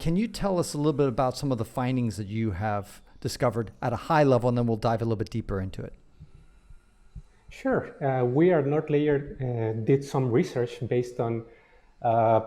can you tell us a little bit about some of the findings that you have discovered at a high level, and then we'll dive a little bit deeper into it? Sure. We at NordLayer did some research based on uh,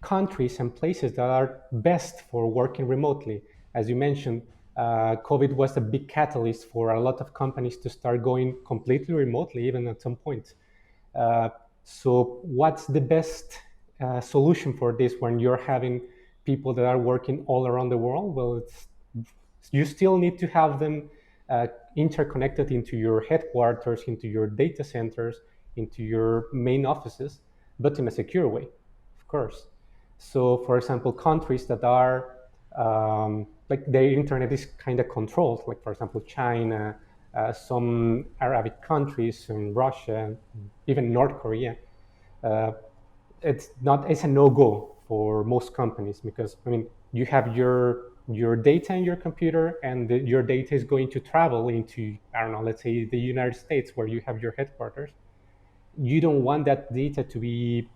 countries and places that are best for working remotely. As you mentioned, COVID was a big catalyst for a lot of companies to start going completely remotely, even at some point. Uh, so, what's the best solution for this when you're having people that are working all around the world? Well, you still need to have them uh, interconnected into your headquarters, into your data centers, into your main offices, but in a secure way, of course. So, for example, countries that are like their internet is kind of controlled, like for example, China, some Arabic countries, and Russia, even North Korea. Uh, it's a no-go for most companies because I mean you have your data in your computer and your data is going to travel into, I don't know, let's say the United States where you have your headquarters. You don't want that data to be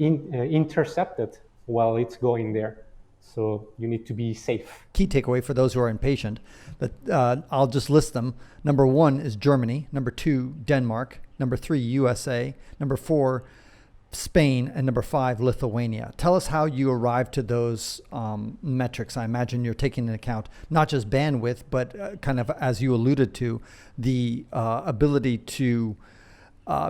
intercepted while it's going there. So you need to be safe. Key takeaway for those who are impatient, that I'll just list them. Number 1 is Germany. Number 2, Denmark. Number 3, USA. Number 4, Spain. And number 5, Lithuania. Tell us how you arrived to those metrics. I imagine you're taking into account not just bandwidth, but kind of, as you alluded to, the ability to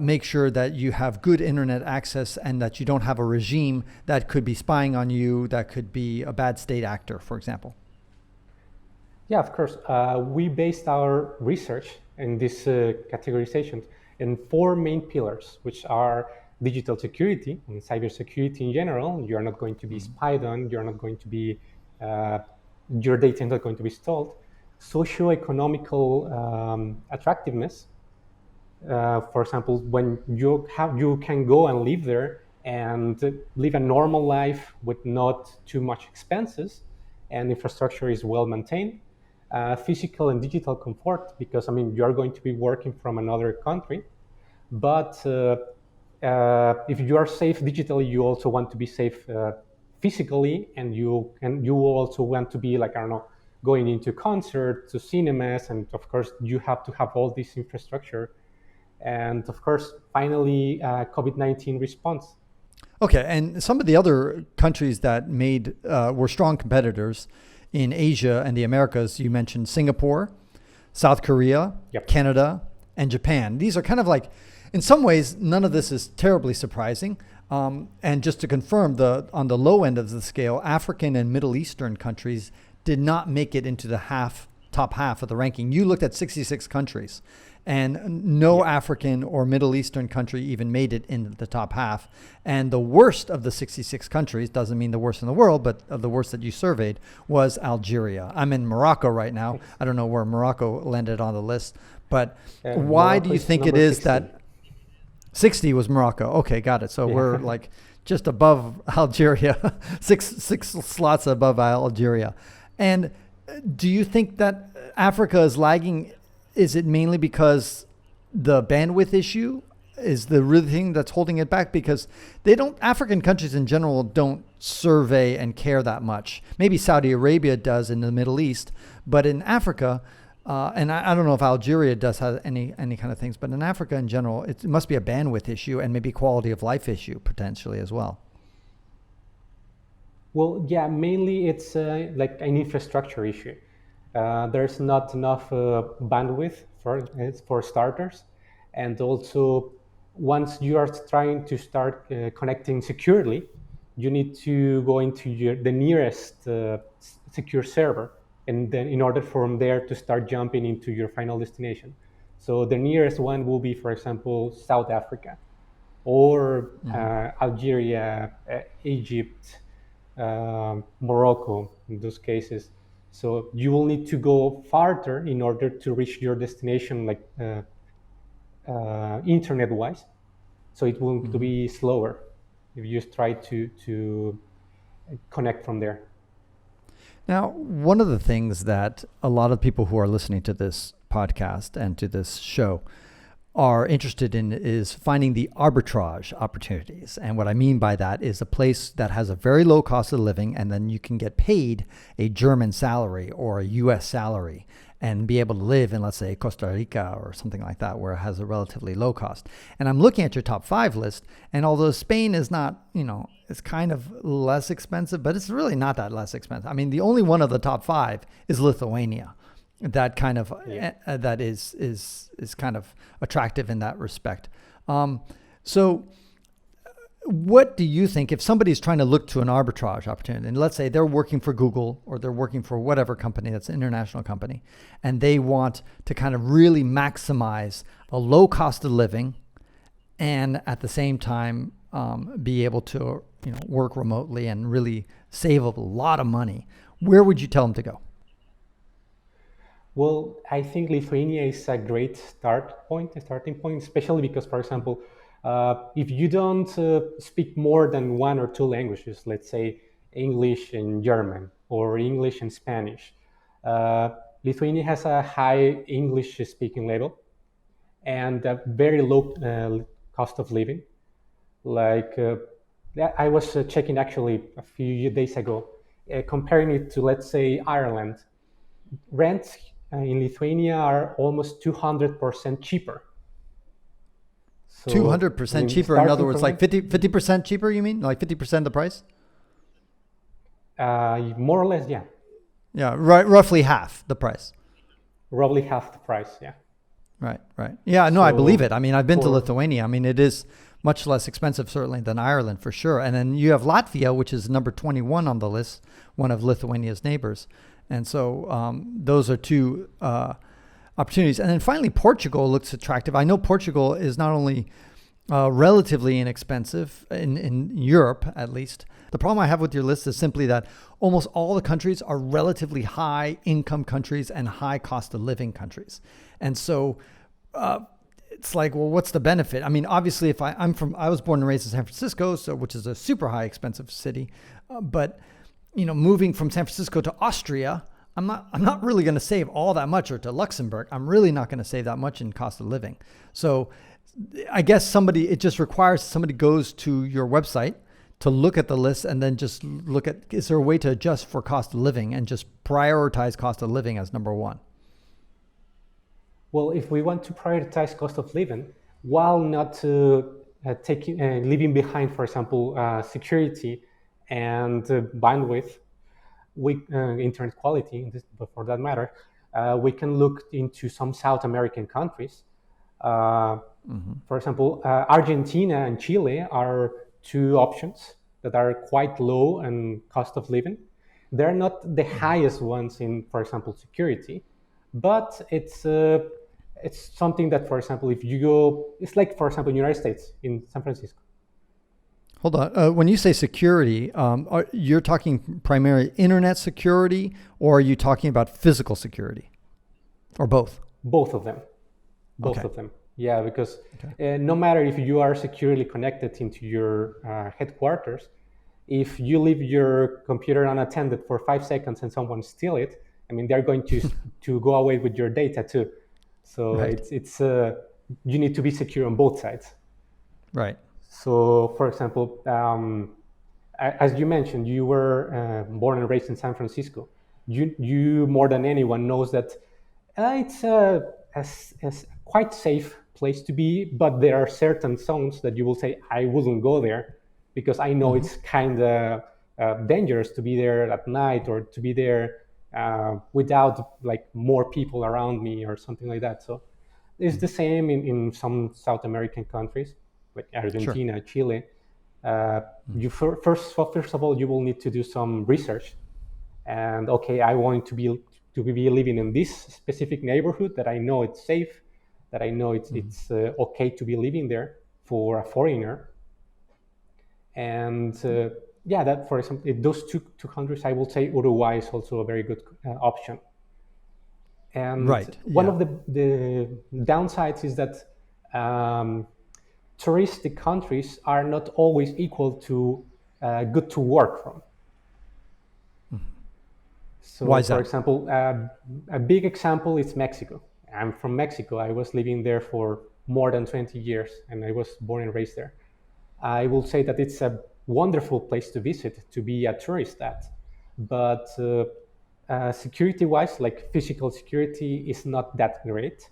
make sure that you have good internet access and that you don't have a regime that could be spying on you, that could be a bad state actor, for example. Yeah, of course. We based our research in this categorization in 4 main pillars, which are digital security and cybersecurity in general. You're not going to be spied on. You're not going to be, your data is not going to be stolen. Socio-economical attractiveness. For example, when you can go and live there and live a normal life with not too much expenses, and infrastructure is well maintained. Physical and digital comfort, because I mean you're going to be working from another country, but if you are safe digitally, you also want to be safe physically, and you also want to be, like, I don't know, going into concerts, to cinemas, and of course you have to have all this infrastructure. And of course, finally, COVID-19 response. Okay, and some of the other countries that were strong competitors in Asia and the Americas, you mentioned Singapore, South Korea, Yep. Canada, and Japan. These are kind of like, in some ways, none of this is terribly surprising. And just to confirm, on the low end of the scale, African and Middle Eastern countries did not make it into the top half of the ranking. You looked at 66 countries, and no African or Middle Eastern country even made it into the top half. And the worst of the 66 countries, doesn't mean the worst in the world, but of the worst that you surveyed, was Algeria. I'm in Morocco right now. I don't know where Morocco landed on the list, but why do you think it is 60. that 60 was Morocco? Okay, got it. So we're like just above Algeria, six slots above Algeria. And do you think that Africa is lagging? Is it mainly because the bandwidth issue is the real thing that's holding it back? Because African countries in general don't survey and care that much. Maybe Saudi Arabia does in the Middle East, but in Africa, and I don't know if Algeria does have any kind of things, but in Africa in general, it must be a bandwidth issue and maybe quality of life issue potentially as well. Well, yeah, mainly it's like an infrastructure issue. There's not enough bandwidth for starters, and also once you are trying to start connecting securely, you need to go into the nearest secure server, and then in order from there to start jumping into your final destination. So the nearest one will be, for example, South Africa, or Algeria, Egypt, Morocco, in those cases. So you will need to go farther in order to reach your destination, like internet-wise. So it will be slower if you just try to connect from there. Now, one of the things that a lot of people who are listening to this podcast and to this show are interested in is finding the arbitrage opportunities. And what I mean by that is a place that has a very low cost of living, and then you can get paid a German salary or a US salary and be able to live in, let's say, Costa Rica or something like that, where it has a relatively low cost. And I'm looking at your top 5 list, and although Spain is not, it's kind of less expensive, but it's really not that less expensive. I mean, the only one of the top 5 is Lithuania. That kind of that is kind of attractive in that respect. So what do you think if somebody's trying to look to an arbitrage opportunity, and let's say they're working for Google or they're working for whatever company that's an international company, and they want to kind of really maximize a low cost of living and at the same time be able to work remotely and really save a lot of money, where would you tell them to go? Well, I think Lithuania is a great starting point, especially because, for example, if you don't speak more than 1 or 2 languages, let's say English and German or English and Spanish, Lithuania has a high English speaking level and a very low cost of living. Like I was checking actually a few days ago, comparing it to, let's say, Ireland. Rents in Lithuania are almost 200% cheaper. So, 200% cheaper, in other words, like 50% cheaper, you mean? Like 50% the price? More or less, yeah. Yeah, roughly half the price. Roughly half the price, yeah. Right. Yeah, no, I believe it. I mean, I've been to Lithuania. I mean, it is much less expensive, certainly, than Ireland, for sure. And then you have Latvia, which is number 21 on the list, one of Lithuania's neighbors. And so those are 2 opportunities. And then finally, Portugal looks attractive. I know Portugal is not only relatively inexpensive in Europe, at least. The problem I have with your list is simply that almost all the countries are relatively high income countries and high cost of living countries. And so it's like, well, what's the benefit? I mean, obviously, if I was born and raised in San Francisco, which is a super high expensive city, but moving from San Francisco to Austria, I'm not really going to save all that much, or to Luxembourg, I'm really not going to save that much in cost of living. So I guess it just requires somebody goes to your website to look at the list and then just look at, is there a way to adjust for cost of living and just prioritize cost of living as number 1? Well, if we want to prioritize cost of living, while not leaving behind, for example, security and bandwidth, internet quality, for that matter, we can look into some South American countries. For example, Argentina and Chile are 2 options that are quite low in cost of living. They're not the highest ones in, for example, security, but it's something that, for example, if you go, it's like, for example, United States, in San Francisco. Hold on. When you say security, you're talking primarily internet security, or are you talking about physical security, or both? Both of them. Both of them. Yeah, because no matter if you are securely connected into your headquarters, if you leave your computer unattended for 5 seconds and someone steal it, I mean, they're going to go away with your data too. So it's you need to be secure on both sides. Right. So, for example, as you mentioned, you were born and raised in San Francisco. You more than anyone knows that it's a quite safe place to be, but there are certain zones that you will say, I wouldn't go there because I know it's kind of dangerous to be there at night, or to be there without like more people around me or something like that. So it's the same in some South American countries like Argentina, Chile. You first of all, you will need to do some research, and I want to be living in this specific neighborhood that I know it's safe, that I know it's okay to be living there for a foreigner. And that, for example, those two countries, I will say Uruguay is also a very good option. And one of the downsides is that touristic countries are not always equal to good to work from. So, why is that? For example, a big example is Mexico. I'm from Mexico. I was living there for more than 20 years, and I was born and raised there. I will say that it's a wonderful place to visit, to be a tourist at. But security-wise, like physical security is not that great.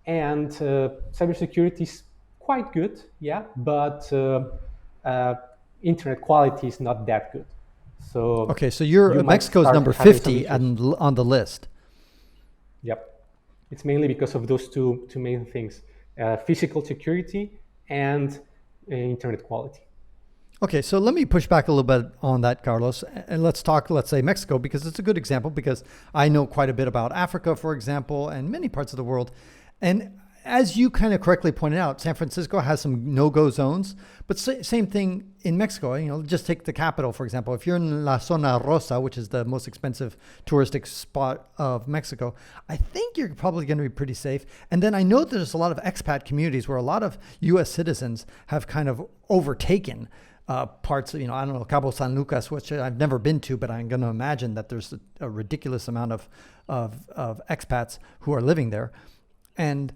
And cybersecurity is quite good, yeah, but internet quality is not that good. So okay, so you're Mexico's number 50 on the list. Yep, it's mainly because of those two main things: physical security and internet quality. Okay, so let me push back a little bit on that, Carlos, and let's say Mexico, because it's a good example, because I know quite a bit about Africa, for example, and many parts of the world. And as you kind of correctly pointed out, San Francisco has some no-go zones, but same thing in Mexico. Just take the capital, for example. If you're in La Zona Rosa, which is the most expensive touristic spot of Mexico, I think you're probably going to be pretty safe. And then I know there's a lot of expat communities where a lot of U.S. citizens have kind of overtaken parts of, I don't know, Cabo San Lucas, which I've never been to, but I'm going to imagine that there's a ridiculous amount of expats who are living there. And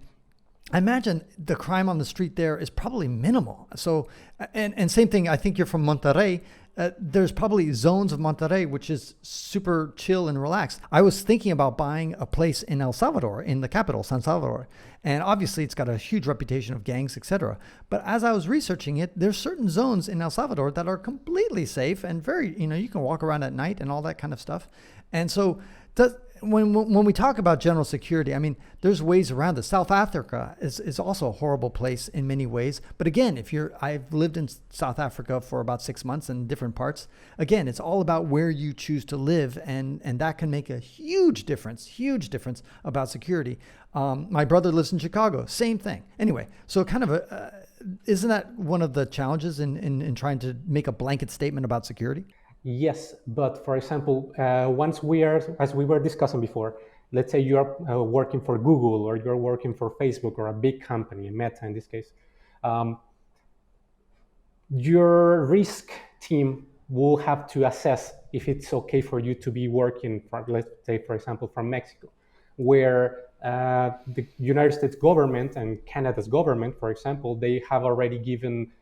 I imagine the crime on the street there is probably minimal. So, and same thing, I think you're from Monterrey. There's probably zones of Monterrey which is super chill and relaxed. I was thinking about buying a place in El Salvador, in the capital, San Salvador. And obviously it's got a huge reputation of gangs, etc. But as I was researching it, there's certain zones in El Salvador that are completely safe and very, you can walk around at night and all that kind of stuff. And so when we talk about general security, I mean, there's ways around this. South Africa is also a horrible place in many ways. But again, I've lived in South Africa for about 6 months in different parts. Again, it's all about where you choose to live, and that can make a huge difference about security. My brother lives in Chicago, same thing. Anyway, so kind of isn't that one of the challenges in trying to make a blanket statement about security? Yes, but for example, as we were discussing before, let's say you are working for Google, or you're working for Facebook, or a big company, Meta in this case, your risk team will have to assess if it's okay for you to be working from, let's say, for example, from Mexico, where the United States government and Canada's government, for example, they have already given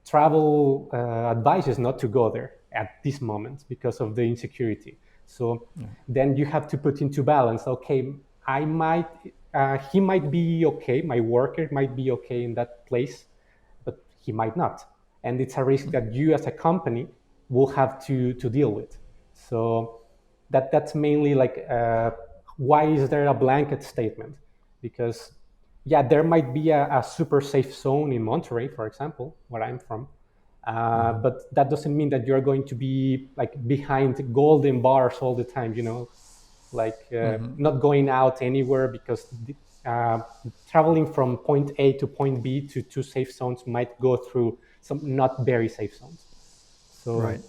travel advices not to go there at this moment because of the insecurity. So then you have to put into balance, okay, he might be okay, my worker might be okay in that place, but he might not. And it's a risk that you as a company will have to deal with. So that's mainly like, why is there a blanket statement? Because there might be a super safe zone in Monterrey, for example, where I'm from. But that doesn't mean that you're going to be like behind golden bars all the time, not going out anywhere, because traveling from point A to point B to two safe zones might go through some not very safe zones. So right.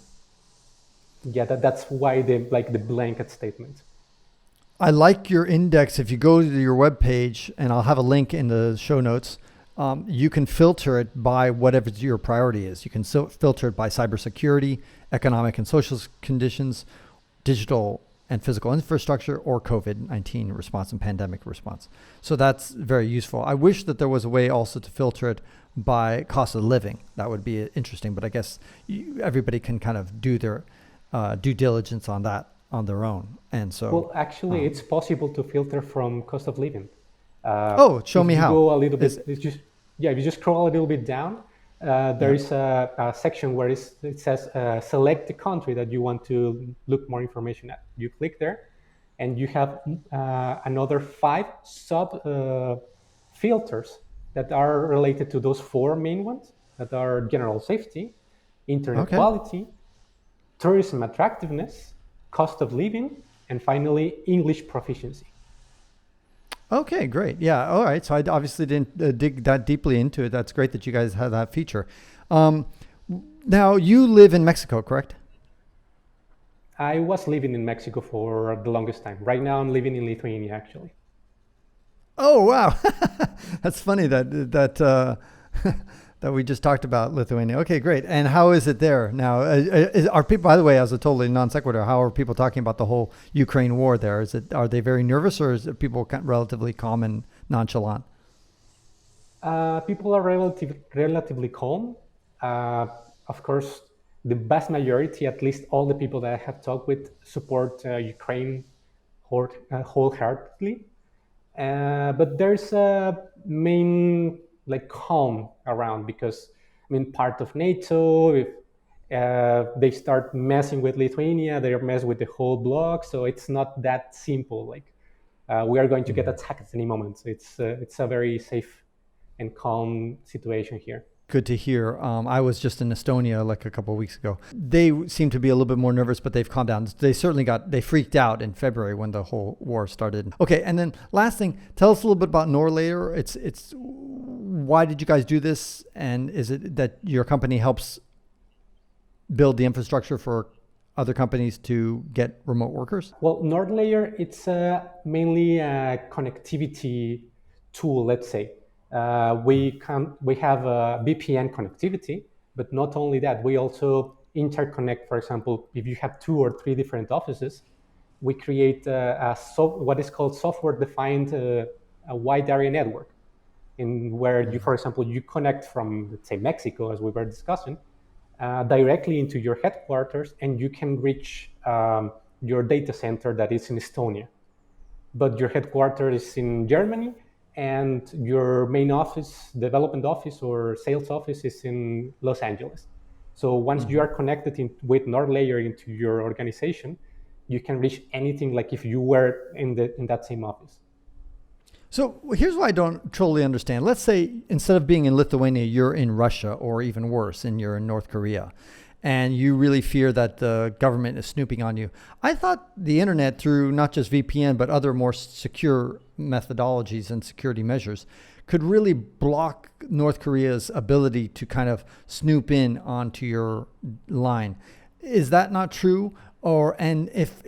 That's why the blanket statement. I like your index. If you go to your webpage, and I'll have a link in the show notes, you can filter it by whatever your priority is. You can filter it by cybersecurity, economic and social conditions, digital and physical infrastructure, or COVID-19 response and pandemic response. So that's very useful. I wish that there was a way also to filter it by cost of living. That would be interesting, but I guess everybody can kind of do their due diligence on that on their own. And so, well, actually, it's possible to filter from cost of living. Show me how. Go a little bit. If you just scroll a little bit down, there is a section where it says select the country that you want to look more information at. You click there, and you have another 5 sub filters that are related to those 4 main ones, that are general safety, internet quality, tourism attractiveness, cost of living, and finally English proficiency. Okay, great. Yeah. All right. So I obviously didn't dig that deeply into it. That's great that you guys have that feature. Now you live in Mexico, correct? I was living in Mexico for the longest time. Right now I'm living in Lithuania, actually. Oh, wow. That's funny that we just talked about Lithuania. Okay, great. And how is it there now? Are people, by the way, as a totally non sequitur, how are people talking about the whole Ukraine war there? Are they very nervous, or is it people relatively calm and nonchalant? People are relatively calm. Of course, the vast majority, at least all the people that I have talked with, support Ukraine wholeheartedly. But there's a main like calm around because I mean part of NATO. If they start messing with Lithuania, they mess with the whole bloc. So it's not that simple. Like we are going to get attacked at any moment. So it's a very safe and calm situation here. Good to hear. I was just in Estonia like a couple of weeks ago. They seem to be a little bit more nervous, but they've calmed down. They freaked out in February when the whole war started. Okay, and then last thing, tell us a little bit about NordLayer. It's why did you guys do this, and is it that your company helps build the infrastructure for other companies to get remote workers? Well, NordLayer, it's mainly a connectivity tool, let's say. We have a VPN connectivity, but not only that, we also interconnect. For example, if you have 2 or 3 different offices, we create what is called software-defined a wide area network, in where you, for example, you connect from, let's say, Mexico, as we were discussing, directly into your headquarters, and you can reach your data center that is in Estonia. But your headquarters is in Germany, and your main office, development office or sales office is in Los Angeles. So once you are connected with NordLayer into your organization, you can reach anything like if you were in that same office. So here's what I don't totally understand. Let's say instead of being in Lithuania, you're in Russia, or even worse, and you're in North Korea, and you really fear that the government is snooping on you. I thought the internet, through not just VPN, but other more secure methodologies and security measures, could really block North Korea's ability to kind of snoop in onto your line. Is that not true? And if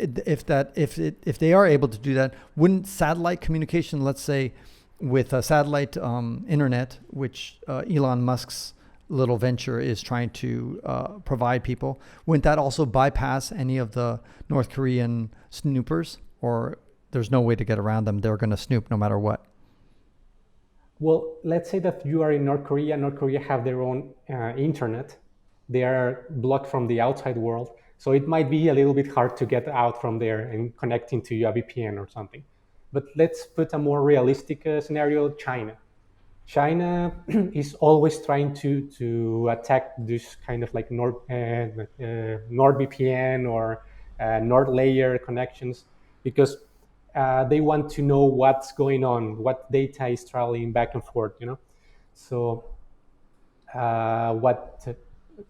they are able to do that, wouldn't satellite communication, let's say with a satellite internet, which Elon Musk's little venture is trying to provide people, wouldn't that also bypass any of the North Korean snoopers? Or there's no way to get around them? They're going to snoop no matter what. Well, let's say that you are in North Korea. North Korea have their own internet. They are blocked from the outside world. So it might be a little bit hard to get out from there and connect into a VPN or something. But let's put a more realistic scenario, China. China is always trying to attack this kind of like NordVPN or NordLayer connections, because they want to know what's going on, what data is traveling back and forth, So what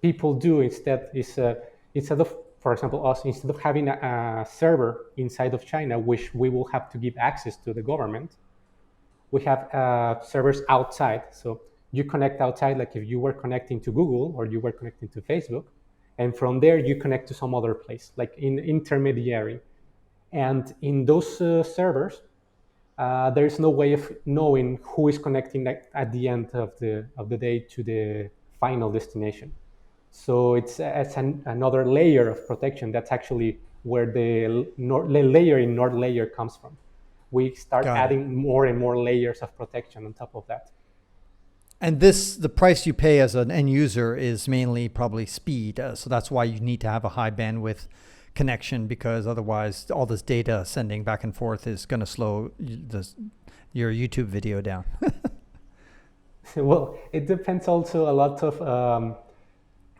people do instead is, instead of, for example, us, instead of having a server inside of China, which we will have to give access to the government, we have servers outside. So you connect outside, like if you were connecting to Google or you were connecting to Facebook, and from there you connect to some other place, like in intermediary. And in those servers, there is no way of knowing who is connecting at the end of the day to the final destination. So it's another layer of protection. That's actually where the layer in NordLayer comes from. We start adding more and more layers of protection on top of that. And the price you pay as an end user is mainly probably speed. So that's why you need to have a high bandwidth connection, because otherwise all this data sending back and forth is going to slow your YouTube video down. Well, it depends also a lot of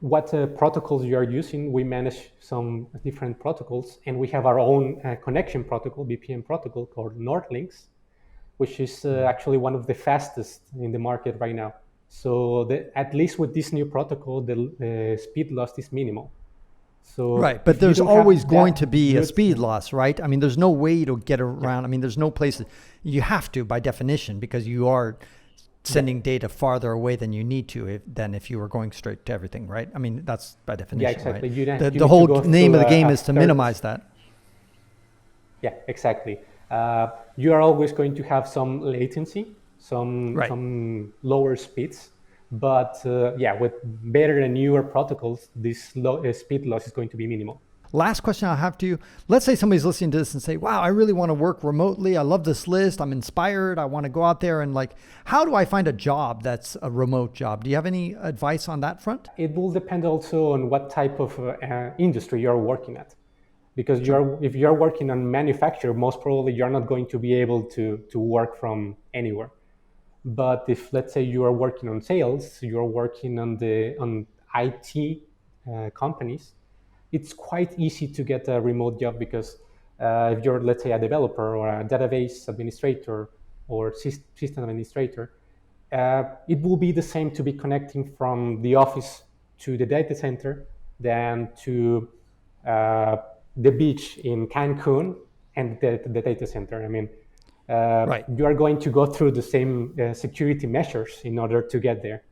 what protocols you are using. We manage some different protocols, and we have our own connection protocol, VPN protocol called NordLynx, which is actually one of the fastest in the market right now. So at least with this new protocol, the speed loss is minimal. So right, but there's always going to be a speed loss, right? I mean, there's no way to get around. I mean, there's no place. You have to, by definition, because you are sending data farther away than you need to than if you were going straight to everything, right? I mean, that's by definition, exactly. Right? The whole name of the game is to minimize that. Yeah, exactly. You are always going to have some latency, some lower speeds, but with better and newer protocols, this speed loss is going to be minimal. Last question I'll have to you. Let's say somebody's listening to this and say, wow, I really want to work remotely. I love this list. I'm inspired. I want to go out there and like, how do I find a job that's a remote job? Do you have any advice on that front? It will depend also on what type of industry you're working at. Because if you're working on manufacture, most probably you're not going to be able to work from anywhere. But if, let's say, you are working on sales, you're working on IT companies, it's quite easy to get a remote job because if you're, let's say, a developer or a database administrator or system administrator, it will be the same to be connecting from the office to the data center than to the beach in Cancun and the data center. I mean, Right. you are going to go through the same security measures in order to get there.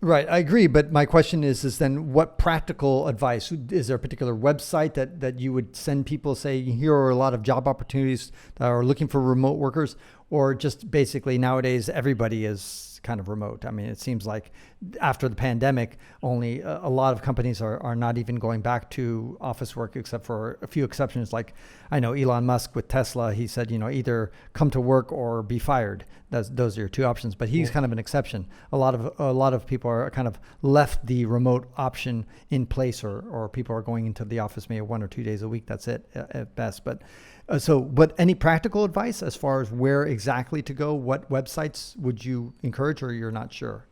Right, I agree. But my question is then what practical advice? Is there a particular website that you would send people, say, here are a lot of job opportunities that are looking for remote workers, or just basically nowadays everybody is kind of remote? I mean, it seems like after the pandemic, only a lot of companies are not even going back to office work, except for a few exceptions. Like I know Elon Musk with Tesla, he said, either come to work or be fired. Those are your two options, but he's kind of an exception. A lot of people are kind of left the remote option in place, or people are going into the office maybe 1 or 2 days a week. That's it at best. But but any practical advice as far as where exactly to go? What websites would you encourage, or you're not sure?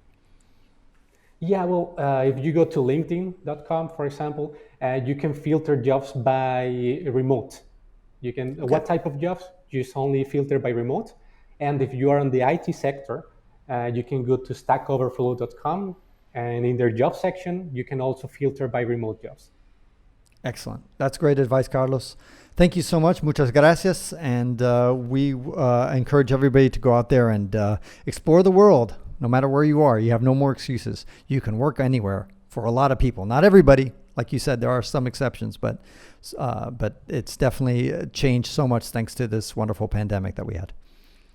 Yeah, well, if you go to LinkedIn.com, for example, you can filter jobs by remote. You can what type of jobs? Just only filter by remote. And if you are in the IT sector, you can go to stackoverflow.com, and in their job section, you can also filter by remote jobs. Excellent. That's great advice, Carlos. Thank you so much. Muchas gracias. And we encourage everybody to go out there and explore the world. No matter where you are, you have no more excuses. You can work anywhere for a lot of people. Not everybody. Like you said, there are some exceptions, but it's definitely changed so much thanks to this wonderful pandemic that we had.